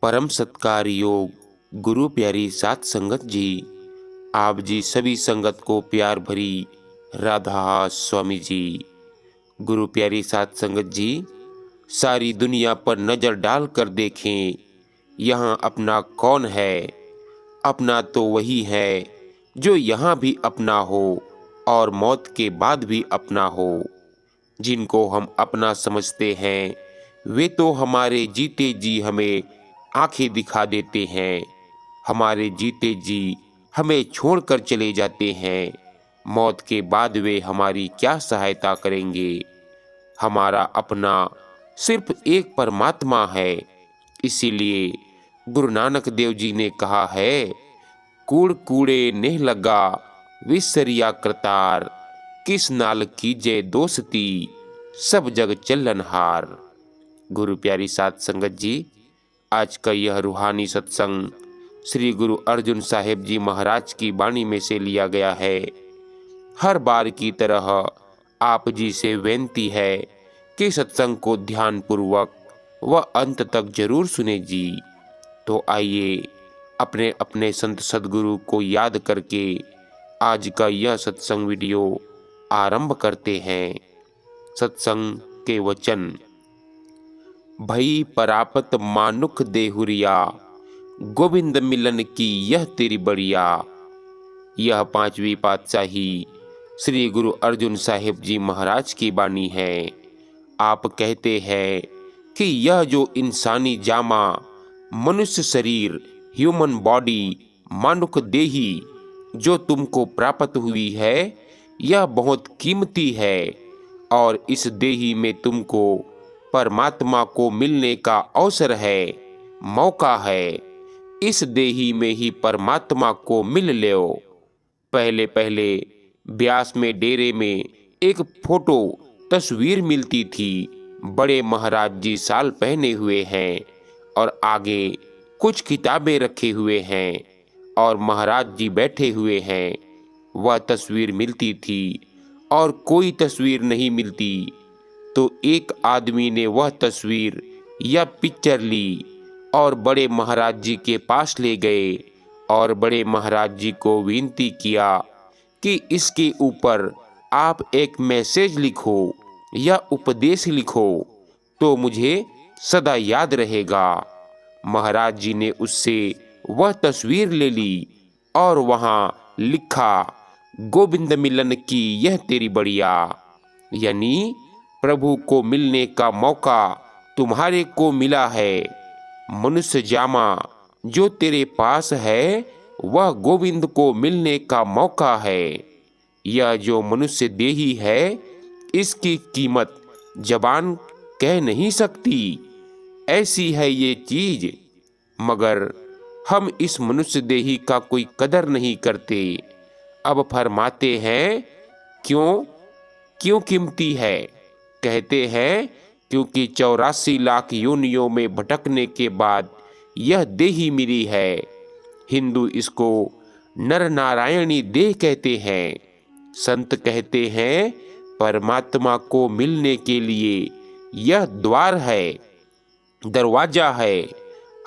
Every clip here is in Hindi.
परम सत्कार योग गुरु प्यारी सात संगत जी, आप जी सभी संगत को प्यार भरी राधा स्वामी जी। गुरु प्यारी सात संगत जी, सारी दुनिया पर नजर डाल कर देखें, यहाँ अपना कौन है? अपना तो वही है जो यहाँ भी अपना हो और मौत के बाद भी अपना हो। जिनको हम अपना समझते हैं वे तो हमारे जीते जी हमें आंखें दिखा देते हैं, हमारे जीते जी हमें छोड़कर चले जाते हैं। मौत के बाद वे हमारी क्या सहायता करेंगे? हमारा अपना सिर्फ एक परमात्मा है। इसीलिए गुरु नानक देव जी ने कहा है, कूड़ कूड़े नेह लगा विसरिया करतार, किस नाल कीजे दोस्ती सब जग चलनहार। गुरु प्यारी सात संगत जी, आज का यह रूहानी सत्संग श्री गुरु अर्जुन साहिब जी महाराज की वाणी में से लिया गया है। हर बार की तरह आप जी से विनती है कि सत्संग को ध्यान पूर्वक व अंत तक जरूर सुने जी। तो आइए अपने अपने संत सदगुरु को याद करके आज का यह सत्संग वीडियो आरंभ करते हैं। सत्संग के वचन। भई परापत मानुख देहुरिया, गोविंद मिलन की यह तेरी बढ़िया। यह पांचवी पातशाही श्री गुरु अर्जुन साहिब जी महाराज की वाणी है। आप कहते हैं कि यह जो इंसानी जामा, मनुष्य शरीर, ह्यूमन बॉडी, मानुख देही जो तुमको प्राप्त हुई है, यह बहुत कीमती है और इस देही में तुमको परमात्मा को मिलने का अवसर है, मौका है। इस देही में ही परमात्मा को मिल लो। पहले पहले ब्यास में डेरे में एक फोटो तस्वीर मिलती थी। बड़े महाराज जी साल पहने हुए हैं और आगे कुछ किताबें रखे हुए हैं और महाराज जी बैठे हुए हैं। वह तस्वीर मिलती थी और कोई तस्वीर नहीं मिलती। तो एक आदमी ने वह तस्वीर या पिक्चर ली और बड़े महाराज जी के पास ले गए और बड़े महाराज जी को विनती किया कि इसके ऊपर आप एक मैसेज लिखो या उपदेश लिखो तो मुझे सदा याद रहेगा। महाराज जी ने उससे वह तस्वीर ले ली और वहां लिखा, गोविंद मिलन की यह तेरी बढ़िया, यानी प्रभु को मिलने का मौका तुम्हारे को मिला है। मनुष्य जामा जो तेरे पास है वह गोविंद को मिलने का मौका है। यह जो मनुष्य देही है इसकी कीमत जबान कह नहीं सकती, ऐसी है ये चीज। मगर हम इस मनुष्य देही का कोई कदर नहीं करते। अब फरमाते हैं क्यों कीमती है? कहते हैं क्योंकि 84 लाख योनियों में भटकने के बाद यह देही मिली है। हिंदू इसको नर नारायणी देह कहते हैं। संत कहते हैं परमात्मा को मिलने के लिए यह द्वार है, दरवाजा है।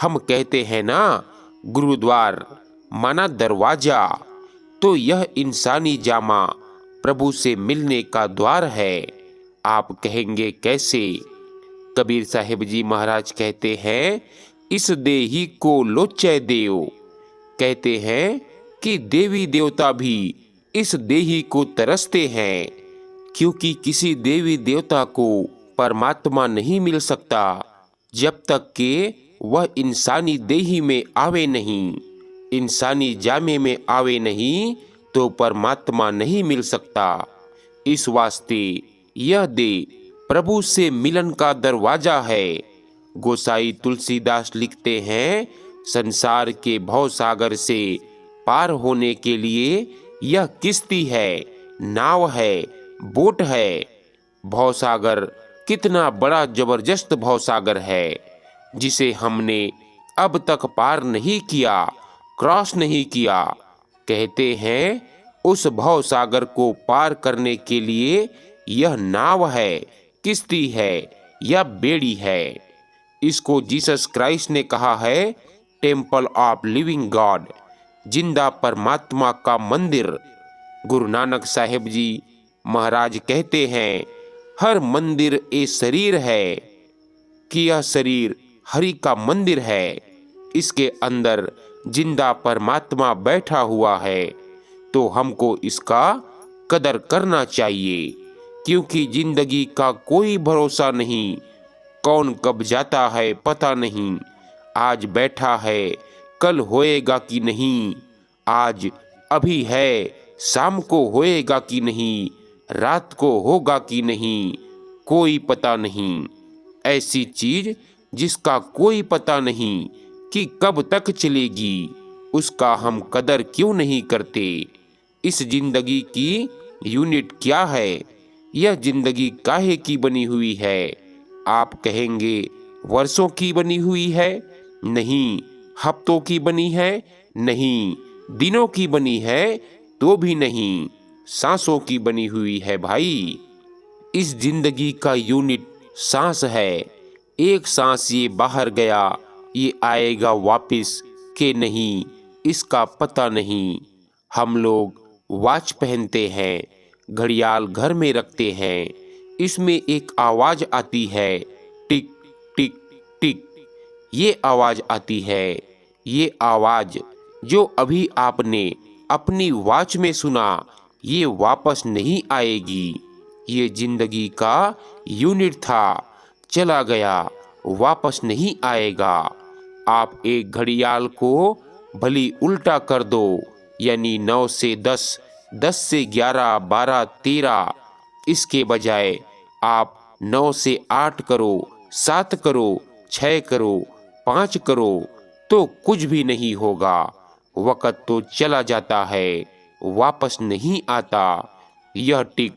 हम कहते हैं ना गुरुद्वार माना दरवाजा, तो यह इंसानी जामा प्रभु से मिलने का द्वार है। आप कहेंगे कैसे? कबीर साहिब जी महाराज कहते हैं, इस देही को लोचै देव। कहते हैं कि देवी देवता भी इस देही को तरसते हैं, क्योंकि किसी देवी देवता को परमात्मा नहीं मिल सकता जब तक कि वह इंसानी देही में आवे नहीं, इंसानी जामे में आवे नहीं तो परमात्मा नहीं मिल सकता। इस वास्ते यह देह प्रभु से मिलन का दरवाजा है। गोसाई तुलसीदास लिखते हैं, संसार के भव सागर से पार होने के लिए यह किश्ती है, नाव है, बोट है। भवसागर कितना बड़ा जबरदस्त भवसागर है जिसे हमने अब तक पार नहीं किया, क्रॉस नहीं किया। कहते हैं उस भवसागर को पार करने के लिए यह नाव है, किश्ती है या बेड़ी है। इसको जीसस क्राइस्ट ने कहा है टेम्पल ऑफ लिविंग गॉड, जिंदा परमात्मा का मंदिर। गुरु नानक साहिब जी महाराज कहते हैं, हर मंदिर ए शरीर है कि यह शरीर हरि का मंदिर है। इसके अंदर जिंदा परमात्मा बैठा हुआ है, तो हमको इसका कदर करना चाहिए, क्योंकि जिंदगी का कोई भरोसा नहीं, कौन कब जाता है पता नहीं। आज बैठा है, कल होएगा कि नहीं। आज अभी है, शाम को होएगा कि नहीं, रात को होगा कि नहीं, कोई पता नहीं। ऐसी चीज जिसका कोई पता नहीं कि कब तक चलेगी, उसका हम कदर क्यों नहीं करते। इस जिंदगी की यूनिट क्या है, यह जिंदगी काहे की बनी हुई है। आप कहेंगे वर्षों की बनी हुई है, नहीं। हफ्तों की बनी है, नहीं। दिनों की बनी है, तो भी नहीं। सांसों की बनी हुई है भाई। इस जिंदगी का यूनिट सांस है। एक सांस ये बाहर गया, ये आएगा वापस के नहीं, इसका पता नहीं। हम लोग वॉच पहनते हैं, घड़ियाल घर में रखते हैं, इसमें एक आवाज आती है, टिक टिक टिक। ये आवाज आती है। ये आवाज जो अभी आपने अपनी वॉच में सुना, ये वापस नहीं आएगी। ये जिंदगी का यूनिट था, चला गया, वापस नहीं आएगा। आप एक घड़ियाल को भली उल्टा कर दो, यानी 9 से 10, 10 से 11, 12, 13, इसके बजाय आप 9 से 8 करो, 7 करो, 6 करो, 5 करो, तो कुछ भी नहीं होगा। वक़्त तो चला जाता है, वापस नहीं आता। यह टिक,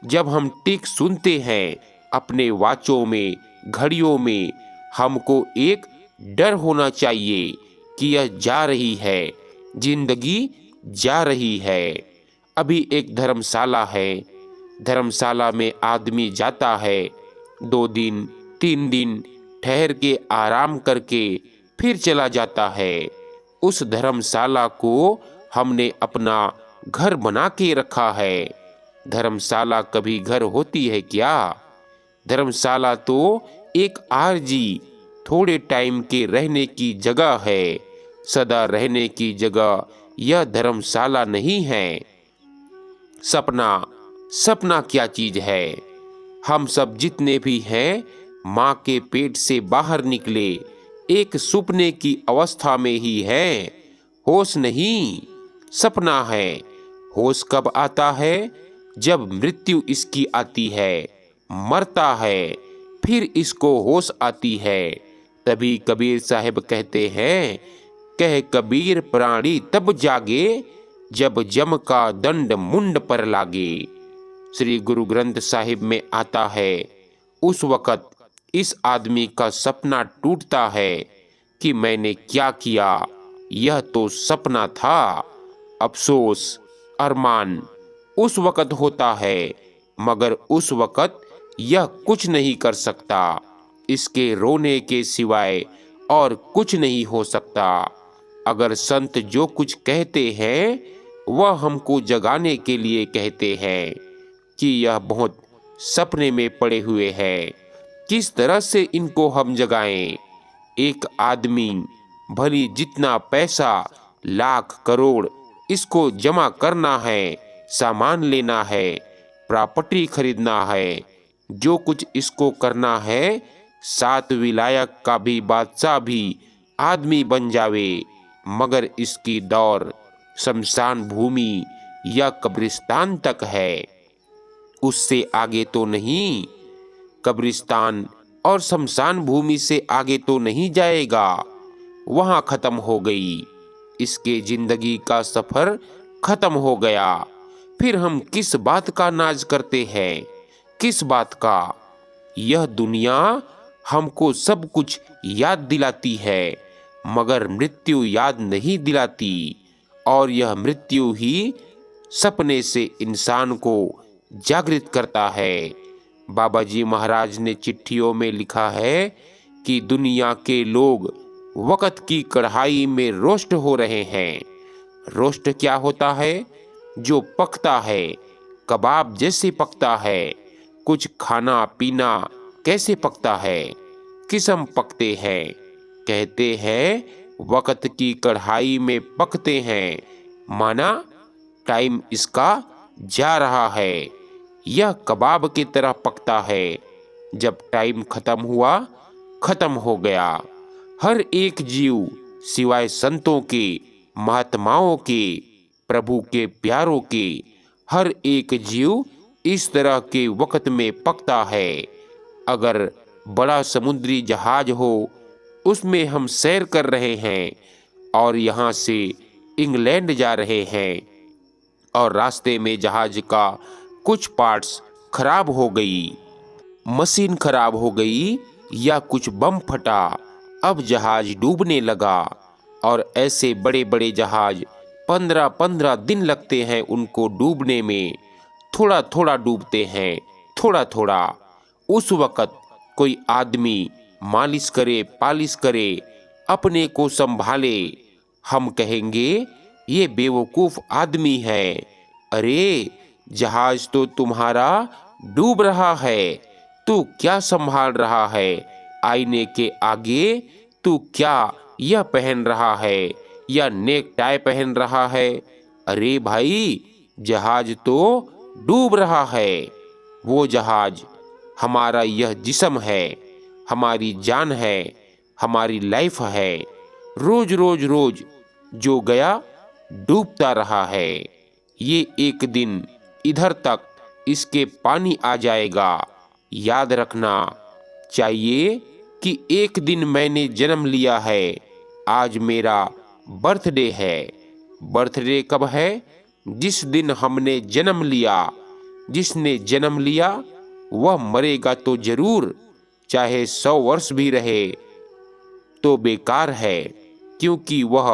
जब हम टिक सुनते हैं अपने वाचों में, घड़ियों में, हमको एक डर होना चाहिए कि यह जा रही है, जिंदगी जा रही है। अभी एक धर्मशाला है, धर्मशाला में आदमी जाता है, 2 दिन 3 दिन ठहर के आराम करके फिर चला जाता है। उस धर्मशाला को हमने अपना घर बना के रखा है। धर्मशाला कभी घर होती है क्या? धर्मशाला तो एक आरजी, थोड़े टाइम के रहने की जगह है, सदा रहने की जगह यह धर्मशाला नहीं है। सपना, सपना क्या चीज है? हम सब जितने भी हैं, माँ के पेट से बाहर निकले एक सपने की अवस्था में ही है, होश नहीं, सपना है। होश कब आता है? जब मृत्यु इसकी आती है, मरता है, फिर इसको होश आती है। तभी कबीर साहब कहते हैं, कह कबीर प्राणी तब जागे, जब जम का दंड मुंड पर लागे। श्री गुरु ग्रंथ साहिब में आता है, उस वक़्त इस आदमी का सपना टूटता है कि मैंने क्या किया, यह तो सपना था। अफसोस, अरमान उस वक़्त होता है, मगर उस वक़्त यह कुछ नहीं कर सकता। इसके रोने के सिवाय और कुछ नहीं हो सकता। अगर संत जो कुछ कहते हैं, वह हमको जगाने के लिए कहते हैं कि यह बहुत सपने में पड़े हुए हैं, किस तरह से इनको हम जगाएं। एक आदमी भली जितना पैसा, लाख करोड़, इसको जमा करना है, सामान लेना है, प्रॉपर्टी खरीदना है, जो कुछ इसको करना है, 7 विलायक का भी बादशाह भी आदमी बन जावे, मगर इसकी दौर शमशान भूमि या कब्रिस्तान तक है, उससे आगे तो नहीं। कब्रिस्तान और शमशान भूमि से आगे तो नहीं जाएगा, वहां खत्म हो गई। इसके जिंदगी का सफर खत्म हो गया। फिर हम किस बात का नाज करते हैं, किस बात का? यह दुनिया हमको सब कुछ याद दिलाती है, मगर मृत्यु याद नहीं दिलाती। और यह मृत्यु ही सपने से इंसान को जागृत करता है। बाबा जी महाराज ने चिट्ठियों में लिखा है कि दुनिया के लोग वक़्त की कढ़ाई में रोस्ट हो रहे हैं। रोस्ट क्या होता है? जो पकता है, कबाब जैसे पकता है। कुछ खाना पीना कैसे पकता है? किस्म पकते हैं। कहते हैं वक़्त की कढ़ाई में पकते हैं, माना टाइम इसका जा रहा है। यह कबाब की तरह पकता है। जब टाइम खत्म हुआ, खत्म हो गया। हर एक जीव सिवाय संतों के, महात्माओं के, प्रभु के प्यारों के, हर एक जीव इस तरह के वक़्त में पकता है। अगर बड़ा समुद्री जहाज हो, उसमें हम सैर कर रहे हैं और यहाँ से इंग्लैंड जा रहे हैं और रास्ते में जहाज का कुछ पार्ट्स खराब हो गई, मशीन खराब हो गई या कुछ बम फटा, अब जहाज डूबने लगा। और ऐसे बड़े बड़े जहाज 15-15 दिन लगते हैं उनको डूबने में। थोड़ा थोड़ा डूबते हैं, थोड़ा थोड़ा। उस वक़्त कोई आदमी मालिश करे, पालिश करे, अपने को संभाले। हम कहेंगे ये बेवकूफ़ आदमी है। अरे, जहाज तो तुम्हारा डूब रहा है, तू क्या संभाल रहा है? आईने के आगे तू क्या यह पहन रहा है या नेक टाई पहन रहा है? अरे भाई, जहाज तो डूब रहा है। वो जहाज हमारा यह जिस्म है, हमारी जान है, हमारी लाइफ है। रोज रोज रोज जो गया डूबता रहा है। ये एक दिन इधर तक इसके पानी आ जाएगा। याद रखना चाहिए कि एक दिन मैंने जन्म लिया है। आज मेरा बर्थडे है। बर्थडे कब है? जिस दिन हमने जन्म लिया। जिसने जन्म लिया वह मरेगा तो जरूर, चाहे 100 वर्ष भी रहे तो बेकार है, क्योंकि वह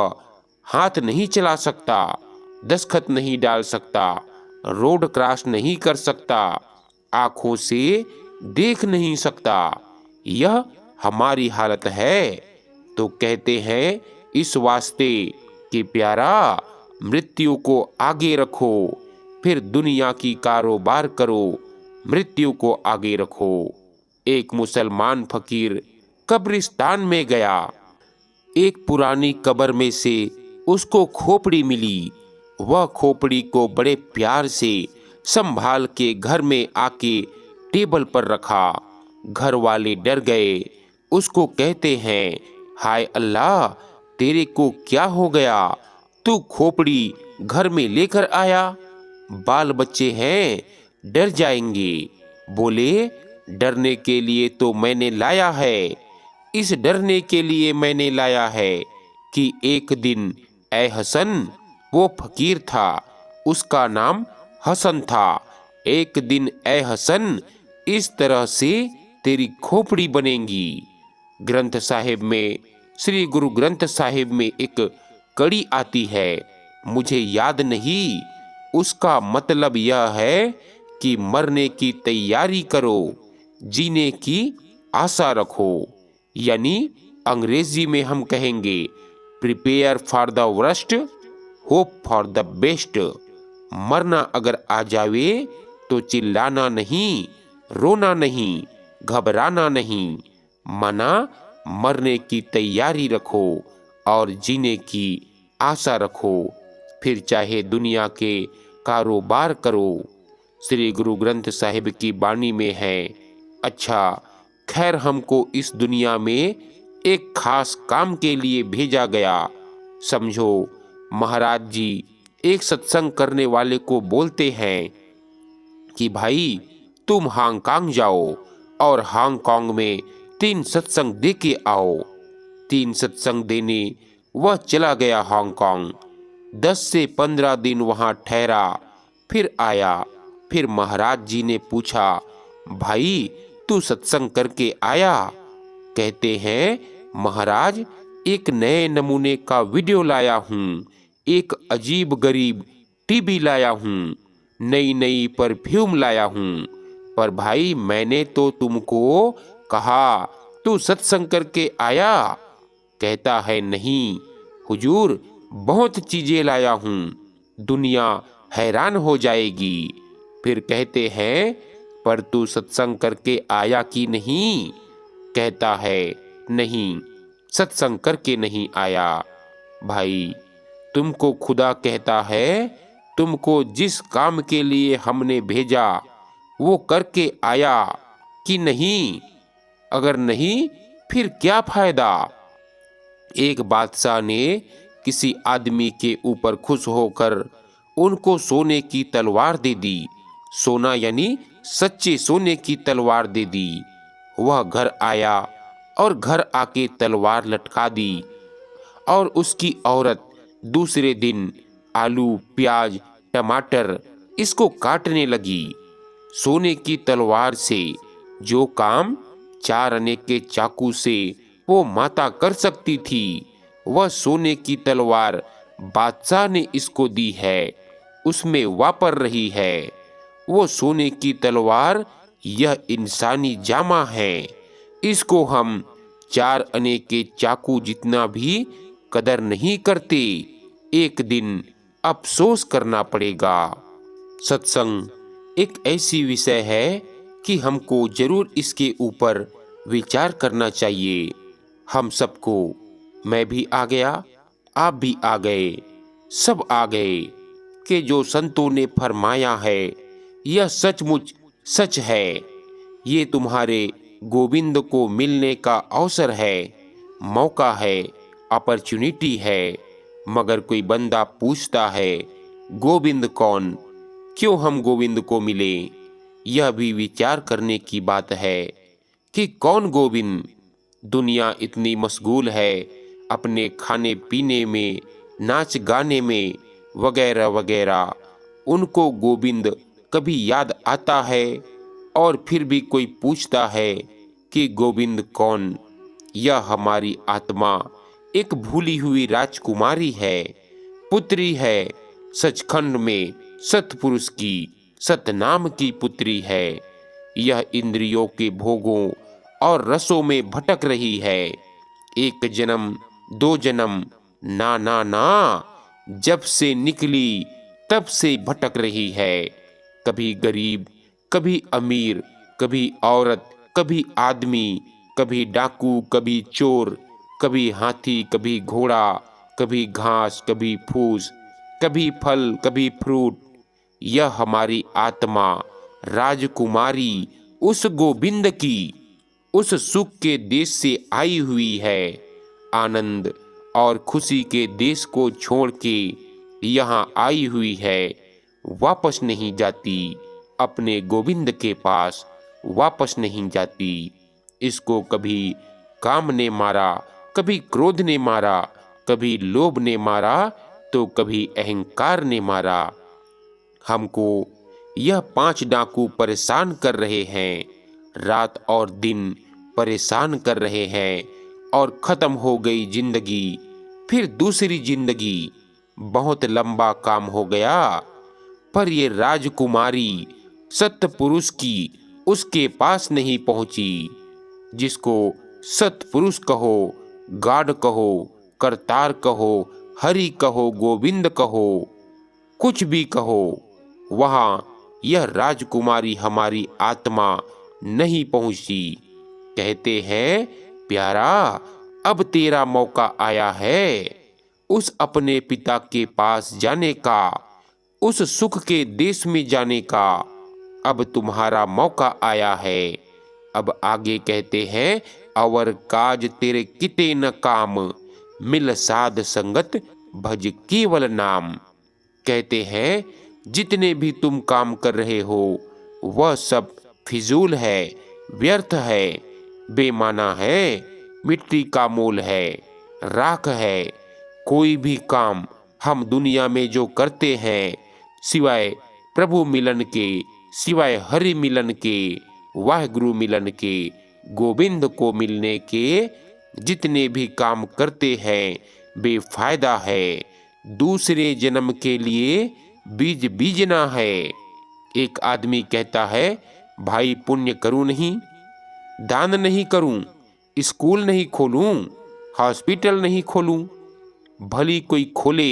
हाथ नहीं चला सकता, दस्तखत नहीं डाल सकता, रोड क्रॉस नहीं कर सकता, आंखों से देख नहीं सकता। यह हमारी हालत है। तो कहते हैं इस वास्ते कि प्यारा, मृत्यु को आगे रखो, फिर दुनिया की कारोबार करो। मृत्यु को आगे रखो। एक मुसलमान फकीर कब्रिस्तान में गया। एक पुरानी कब्र में से उसको खोपड़ी मिली। वह खोपड़ी को बड़े प्यार से संभाल के घर में आके टेबल पर रखा। घर वाले डर गए। उसको कहते हैं, हाय अल्लाह, तेरे को क्या हो गया? तू खोपड़ी घर में लेकर आया? बाल बच्चे हैं, डर जाएंगे। बोले, डरने के लिए तो मैंने लाया है। इस डरने के लिए मैंने लाया है कि एक दिन ए हसन, वो फकीर था, उसका नाम हसन था। एक दिन ए हसन, इस तरह से तेरी खोपड़ी बनेगी। ग्रंथ साहिब में, श्री गुरु ग्रंथ साहिब में एक कड़ी आती है, मुझे याद नहीं। उसका मतलब यह है कि मरने की तैयारी करो, जीने की आशा रखो। यानी अंग्रेजी में हम कहेंगे, prepare for the worst, hope for the best. मरना अगर आ जावे तो चिल्लाना नहीं, रोना नहीं, घबराना नहीं, मना मरने की तैयारी रखो और जीने की आशा रखो। फिर चाहे दुनिया के कारोबार करो। श्री गुरु ग्रंथ साहिब की बाणी में है, अच्छा खैर, हमको इस दुनिया में एक खास काम के लिए भेजा गया। समझो, महाराज जी एक सत्संग करने वाले को बोलते हैं कि भाई तुम हांगकांग जाओ और हांगकांग में 3 सत्संग दे के आओ। 3 सत्संग देने वह चला गया हांगकांग। 10 से 15 दिन वहाँ ठहरा, फिर आया। फिर महाराज जी ने पूछा, भाई तू सत्संग करके आया? कहते हैं, महाराज एक नए नमूने का वीडियो लाया हूँ, एक अजीब गरीब टीवी लाया हूँ, नई नई परफ्यूम लाया हूँ। पर भाई मैंने तो तुमको कहा तू सत्संग करके आया? कहता है नहीं हुजूर, बहुत चीजें लाया हूँ, दुनिया हैरान हो जाएगी। फिर कहते हैं पर तू सत्संग करके आया कि नहीं? कहता है नहीं, सत्संग करके नहीं आया। भाई, तुमको खुदा कहता है तुमको जिस काम के लिए हमने भेजा वो करके आया कि नहीं? अगर नहीं फिर क्या फायदा? एक बादशाह ने किसी आदमी के ऊपर खुश होकर उनको सोने की तलवार दे दी। सोना यानी सच्चे सोने की तलवार दे दी। वह घर आया और घर आके तलवार लटका दी और उसकी औरत दूसरे दिन आलू, प्याज, टमाटर इसको काटने लगी। सोने की तलवार से जो काम 4 आने के चाकू से वो माता कर सकती थी, वह सोने की तलवार बादशाह ने इसको दी है, उसमें वापर रही है। वो सोने की तलवार यह इंसानी जामा है, इसको हम 4 आने के चाकू जितना भी कदर नहीं करते। एक दिन अफसोस करना पड़ेगा। सत्संग एक ऐसी विषय है कि हमको जरूर इसके ऊपर विचार करना चाहिए। हम सबको, मैं भी आ गया, आप भी आ गए, सब आ गए कि जो संतों ने फरमाया है यह सचमुच सच है। ये तुम्हारे गोविंद को मिलने का अवसर है, मौका है, अपॉर्चुनिटी है। मगर कोई बंदा पूछता है गोविंद कौन, क्यों हम गोविंद को मिले? यह भी विचार करने की बात है कि कौन गोविंद? दुनिया इतनी मशगूल है अपने खाने पीने में, नाच गाने में, वगैरह वगैरह। उनको गोविंद कभी याद आता है? और फिर भी कोई पूछता है कि गोविंद कौन? यह हमारी आत्मा एक भूली हुई राजकुमारी है, पुत्री है, सचखंड में सतपुरुष की, सतनाम की पुत्री है। यह इंद्रियों के भोगों और रसों में भटक रही है। 1 जन्म 2 जन्म, ना ना ना, जब से निकली तब से भटक रही है। कभी गरीब, कभी अमीर, कभी औरत, कभी आदमी, कभी डाकू, कभी चोर, कभी हाथी, कभी घोड़ा, कभी घास, कभी फूस, कभी फल, कभी फ्रूट। यह हमारी आत्मा राजकुमारी उस गोविंद की, उस सुख के देश से आई हुई है। आनंद और खुशी के देश को छोड़ के यहाँ आई हुई है, वापस नहीं जाती, अपने गोविंद के पास वापस नहीं जाती। इसको कभी काम ने मारा, कभी क्रोध ने मारा, कभी लोभ ने मारा, तो कभी अहंकार ने मारा। हमको यह 5 डाकू परेशान कर रहे हैं, रात और दिन परेशान कर रहे हैं। और खत्म हो गई जिंदगी, फिर दूसरी जिंदगी, बहुत लंबा काम हो गया। पर ये राजकुमारी सत्य पुरुष की उसके पास नहीं पहुंची। जिसको सत्पुरुष कहो, गाड कहो, करतार कहो, हरि कहो, गोविंद कहो, कुछ भी कहो, वहां यह राजकुमारी हमारी आत्मा नहीं पहुंची। कहते हैं प्यारा, अब तेरा मौका आया है उस अपने पिता के पास जाने का, उस सुख के देश में जाने का। अब तुम्हारा मौका आया है। अब आगे कहते हैं और काज तेरे किते न काम, मिल साध संगत भज केवल नाम। कहते हैं जितने भी तुम काम कर रहे हो वह सब फिजूल है, व्यर्थ है, बेमाना है, मिट्टी का मोल है, राख है। कोई भी काम हम दुनिया में जो करते हैं, सिवाय प्रभु मिलन के, सिवाय हरि मिलन के, वाहिगुरु मिलन के, गोविंद को मिलने के, जितने भी काम करते हैं बेफायदा है। दूसरे जन्म के लिए बीज बीजना है। एक आदमी कहता है भाई पुण्य करूं नहीं, दान नहीं करूं, स्कूल नहीं खोलूं, हॉस्पिटल नहीं खोलूं, भली कोई खोले,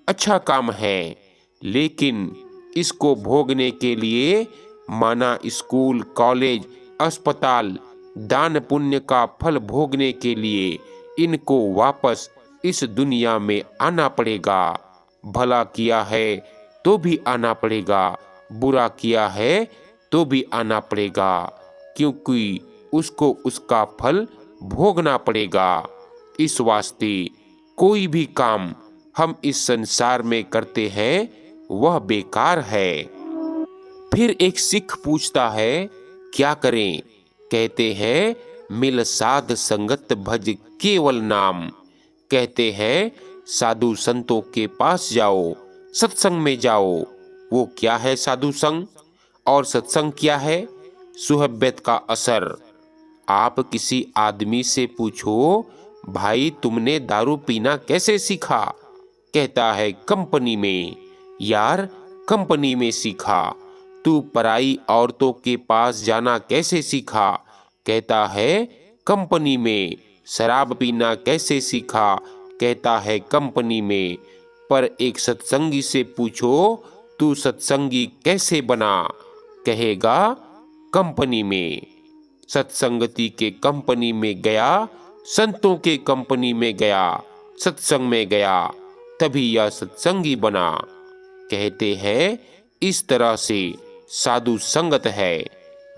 अच्छा काम है, लेकिन इसको भोगने के लिए माना स्कूल, कॉलेज, अस्पताल, दान पुण्य का फल भोगने के लिए इनको वापस इस दुनिया में आना पड़ेगा। भला किया है तो भी आना पड़ेगा, बुरा किया है तो भी आना पड़ेगा, क्योंकि उसको उसका फल भोगना पड़ेगा। इस वास्ते कोई भी काम हम इस संसार में करते हैं वह बेकार है। फिर एक सिख पूछता है, क्या करें? कहते हैं, मिल साध संगत भज केवल नाम। कहते हैं, साधु संतों के पास जाओ, सत्संग में जाओ। वो क्या है साधु संग और सत्संग क्या है? सुहबत का असर। आप किसी आदमी से पूछो, भाई तुमने दारू पीना कैसे सीखा? कहता है, कंपनी में। यार, कंपनी में सीखा। तू पराई औरतों के पास जाना कैसे सीखा? कहता है, कंपनी में। शराब पीना कैसे सीखा? कहता है, कंपनी में। पर एक सत्संगी से पूछो, तू सत्संगी कैसे बना? कहेगा, कंपनी में। सत्संगति के कंपनी में गया, संतों के कंपनी में गया, सत्संग में गया, तभी यह सत्संगी बना। कहते हैं, इस तरह से साधु संगत है।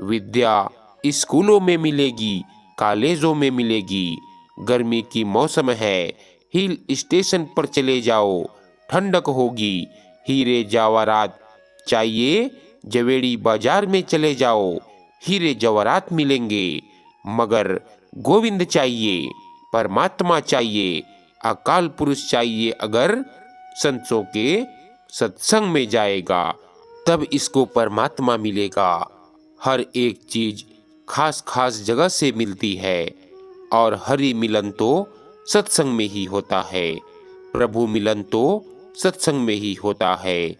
विद्या स्कूलों में मिलेगी, कॉलेजों में मिलेगी। गर्मी की मौसम है, हिल स्टेशन पर चले जाओ, ठंडक होगी। हीरे जवाहरात चाहिए, जवेड़ी बाजार में चले जाओ, हीरे जवाहरात मिलेंगे। मगर गोविंद चाहिए, परमात्मा चाहिए, अकाल पुरुष चाहिए। अगर संतों के सत्संग में जाएगा तब इसको परमात्मा मिलेगा। हर एक चीज खास खास जगह से मिलती है और हरि मिलन तो सत्संग में ही होता है, प्रभु मिलन तो सत्संग में ही होता है।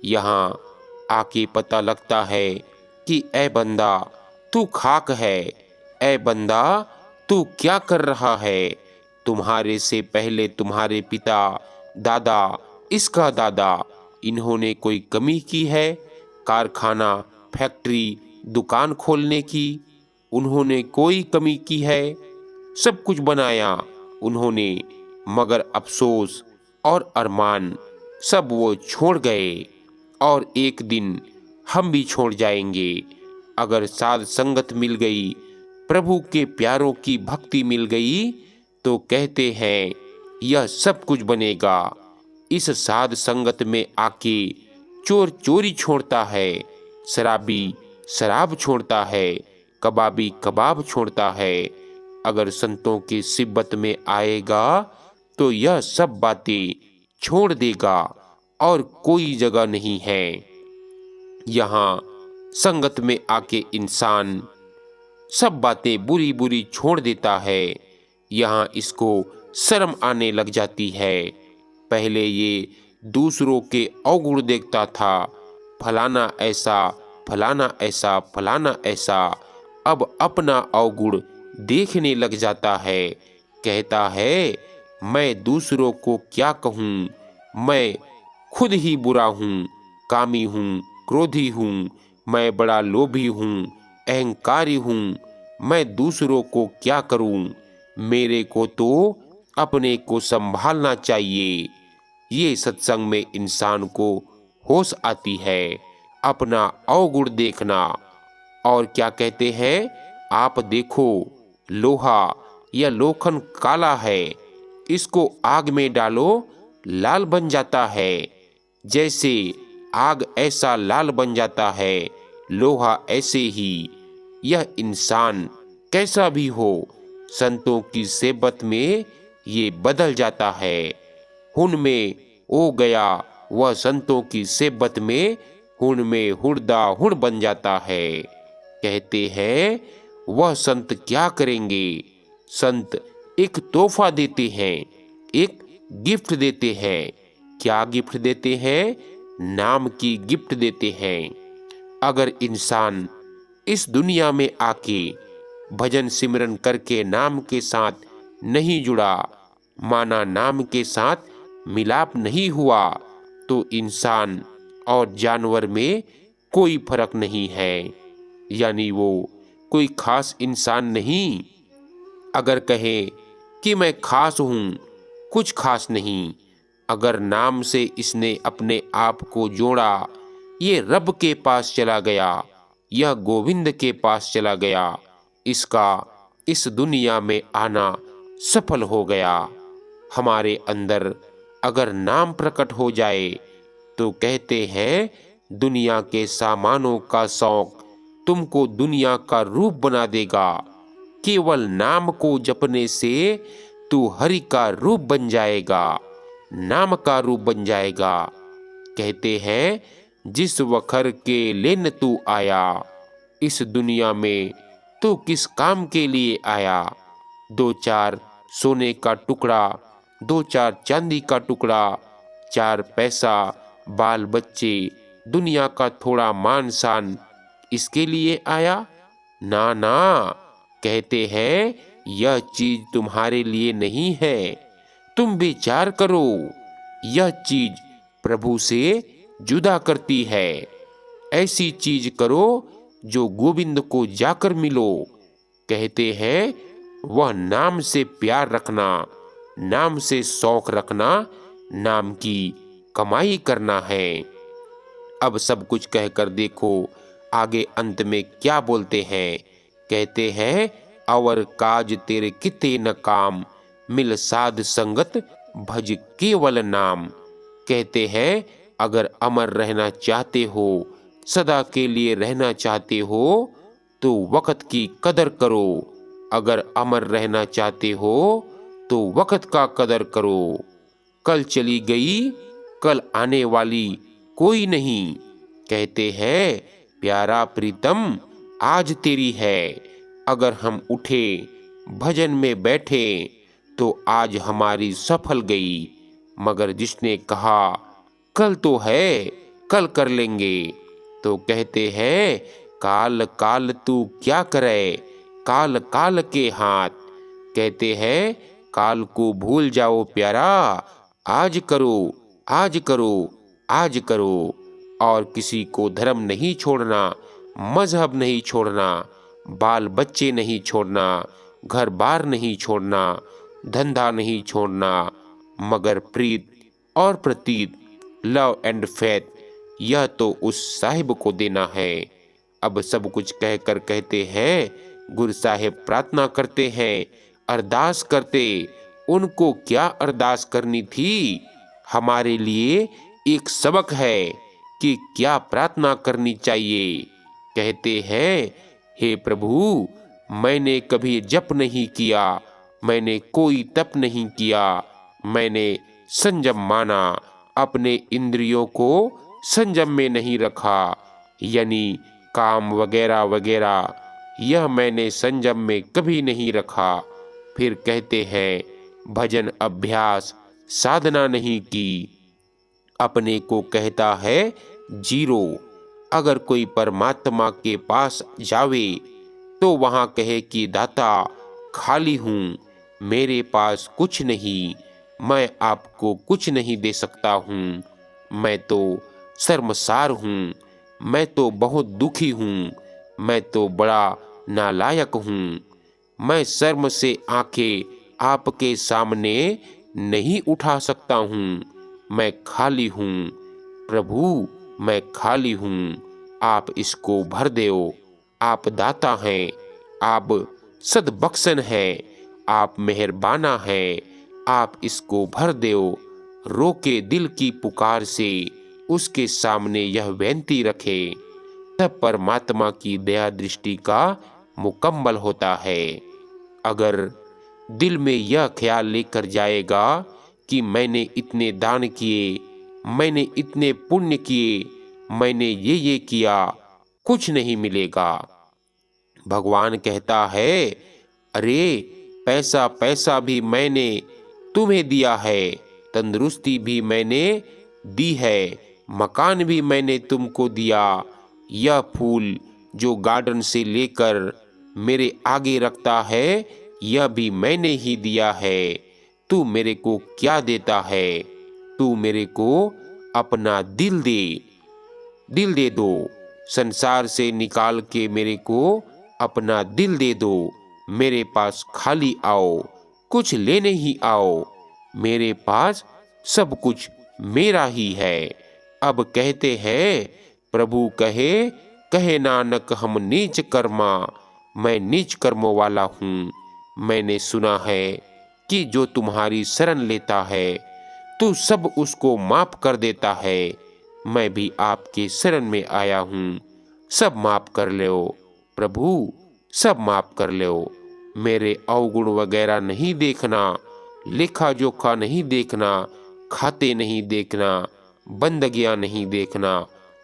यहाँ आके पता लगता है कि ऐ बंदा तू खाक है, ऐ बंदा तू क्या कर रहा है? तुम्हारे से पहले तुम्हारे पिता, दादा, इसका दादा, इन्होंने कोई कमी की है? कारखाना, फैक्ट्री, दुकान खोलने की उन्होंने कोई कमी की है? सब कुछ बनाया उन्होंने, मगर अफसोस और अरमान सब वो छोड़ गए। और एक दिन हम भी छोड़ जाएंगे। अगर साध संगत मिल गई, प्रभु के प्यारों की भक्ति मिल गई, तो कहते हैं यह सब कुछ बनेगा। इस साध संगत में आके चोर चोरी छोड़ता है, शराबी शराब छोड़ता है, कबाबी कबाब छोड़ता है। अगर संतों की सिब्बत में आएगा तो यह सब बातें छोड़ देगा और कोई जगह नहीं है। यहाँ संगत में आके इंसान सब बातें बुरी बुरी छोड़ देता है। यहाँ इसको शर्म आने लग जाती है। पहले ये दूसरों के अवगुण देखता था, फलाना ऐसा, फलाना ऐसा, फलाना ऐसा। अब अपना अवगुण देखने लग जाता है। कहता है, मैं दूसरों को क्या कहूँ, मैं खुद ही बुरा हूँ, कामी हूँ, क्रोधी हूँ, मैं बड़ा लोभी हूँ, अहंकारी हूँ। मैं दूसरों को क्या करूँ? मेरे को तो अपने को संभालना चाहिए। ये सत्संग में इंसान को होश आती है, अपना अवगुण देखना। और क्या कहते हैं, आप देखो, लोहा या लोखंड काला है, इसको आग में डालो, लाल बन जाता है। जैसे आग ऐसा लाल बन जाता है, लोहा ऐसे ही। यह इंसान कैसा भी हो, संतों की सेबत में ये बदल जाता है। हुन में ओ गया, वह संतों की सेबत में हुन में हुड़दा हुड़ बन जाता है। कहते हैं, वह संत क्या करेंगे? संत एक तोहफा देते हैं, एक गिफ्ट देते हैं। क्या गिफ्ट देते हैं? नाम की गिफ्ट देते हैं। अगर इंसान इस दुनिया में आके भजन सिमरन करके नाम के साथ नहीं जुड़ा, माना नाम के साथ मिलाप नहीं हुआ, तो इंसान और जानवर में कोई फर्क नहीं है, यानी वो कोई खास इंसान नहीं। अगर कहे कि मैं खास हूँ, कुछ खास नहीं। अगर नाम से इसने अपने आप को जोड़ा, ये रब के पास चला गया, यह गोविंद के पास चला गया, इसका इस दुनिया में आना सफल हो गया। हमारे अंदर अगर नाम प्रकट हो जाए तो कहते हैं दुनिया के सामानों का शौक तुमको दुनिया का रूप बना देगा। केवल नाम को जपने से तू हरि का रूप बन जाएगा, नाम का रूप बन जाएगा। कहते हैं जिस वखर के लेन तू आया, इस दुनिया में तू किस काम के लिए आया। 2-4 सोने का टुकड़ा, 2-4 चांदी का टुकड़ा, 4 पैसा, बाल बच्चे, दुनिया का थोड़ा मान शान, इसके लिए आया? ना ना, कहते हैं यह चीज तुम्हारे लिए नहीं है। तुम विचार करो, यह चीज प्रभु से जुदा करती है। ऐसी चीज करो जो गोविंद को जाकर मिलो। कहते हैं वह नाम से प्यार रखना, नाम से शौक रखना, नाम की कमाई करना है। अब सब कुछ कहकर देखो आगे अंत में क्या बोलते हैं। कहते हैं और काज तेरे किते न काम, मिल साध संगत भज केवल नाम। कहते हैं अगर अमर रहना चाहते हो, सदा के लिए रहना चाहते हो, तो वक्त की कदर करो। अगर अमर रहना चाहते हो तो वक्त का कदर करो। कल चली गई, कल आने वाली कोई नहीं। कहते हैं प्यारा प्रीतम आज तेरी है। अगर हम उठे भजन में बैठे तो आज हमारी सफल गई। मगर जिसने कहा कल तो है, कल कर लेंगे, तो कहते हैं काल काल तू क्या करे, काल काल के हाथ। कहते हैं काल को भूल जाओ प्यारा, आज करो, आज करो, आज करो। और किसी को धर्म नहीं छोड़ना, मजहब नहीं छोड़ना, बाल बच्चे नहीं छोड़ना, घर बार नहीं छोड़ना, धंधा नहीं छोड़ना, मगर प्रीत और प्रतीत, लव एंड फेथ, यह तो उस साहिब को देना है। अब सब कुछ कहकर कहते हैं गुरु साहिब प्रार्थना करते हैं, अरदास करते। उनको क्या अरदास करनी थी, हमारे लिए एक सबक है कि क्या प्रार्थना करनी चाहिए। कहते हैं हे प्रभु, मैंने कभी जप नहीं किया, मैंने कोई तप नहीं किया, मैंने संयम माना, अपने इंद्रियों को संयम में नहीं रखा, यानी काम वगैरह वगैरह, यह मैंने संयम में कभी नहीं रखा। फिर कहते हैं भजन अभ्यास साधना नहीं की। अपने को कहता है जीरो। अगर कोई परमात्मा के पास जावे तो वहां कहे कि दाता खाली हूँ, मेरे पास कुछ नहीं, मैं आपको कुछ नहीं दे सकता हूँ, मैं तो शर्मसार हूँ, मैं तो बहुत दुखी हूँ, मैं तो बड़ा नालायक हूँ, मैं शर्म से आंखें आपके सामने नहीं उठा सकता हूँ, मैं खाली हूँ प्रभु, मैं खाली हूँ, आप इसको भर दो। आप दाता हैं, आप सद्बख्शन हैं, आप मेहरबाना हैं, आप इसको भर दो। रोके दिल की पुकार से उसके सामने यह बेनती रखे, तब परमात्मा की दया दृष्टि का मुकम्मल होता है। अगर दिल में यह ख्याल लेकर जाएगा कि मैंने इतने दान किए, मैंने इतने पुण्य किए, मैंने ये किया, कुछ नहीं मिलेगा। भगवान कहता है अरे पैसा पैसा भी मैंने तुम्हें दिया है, तंदुरुस्ती भी मैंने दी है, मकान भी मैंने तुमको दिया, यह फूल जो गार्डन से लेकर मेरे आगे रखता है, यह भी मैंने ही दिया है। तू मेरे को क्या देता है? तू मेरे को अपना दिल दे दो। संसार से निकाल के मेरे को अपना दिल दे दो। मेरे पास खाली आओ, कुछ लेने ही आओ। मेरे पास सब कुछ मेरा ही है। अब कहते हैं, प्रभु कहे, कहे नानक हम नीच कर्मा। मैं नीच कर्मों वाला हूँ। मैंने सुना है कि जो तुम्हारी शरण लेता है, तू सब उसको माफ कर देता है। मैं भी आपके शरण में आया हूँ, सब माफ कर लो प्रभु, सब माफ कर लो। मेरे अवगुण वगैरह नहीं देखना, लेखा जोखा नहीं देखना, खाते नहीं देखना, बंदगियां नहीं देखना,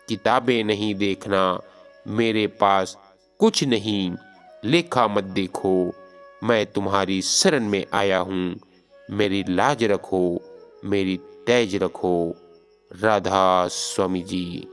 किताबें नहीं देखना। मेरे पास कुछ नहीं, लेखा मत देखो। मैं तुम्हारी शरण में आया हूँ। मेरी लाज रखो, मेरी तेज रखो। राधा स्वामी जी।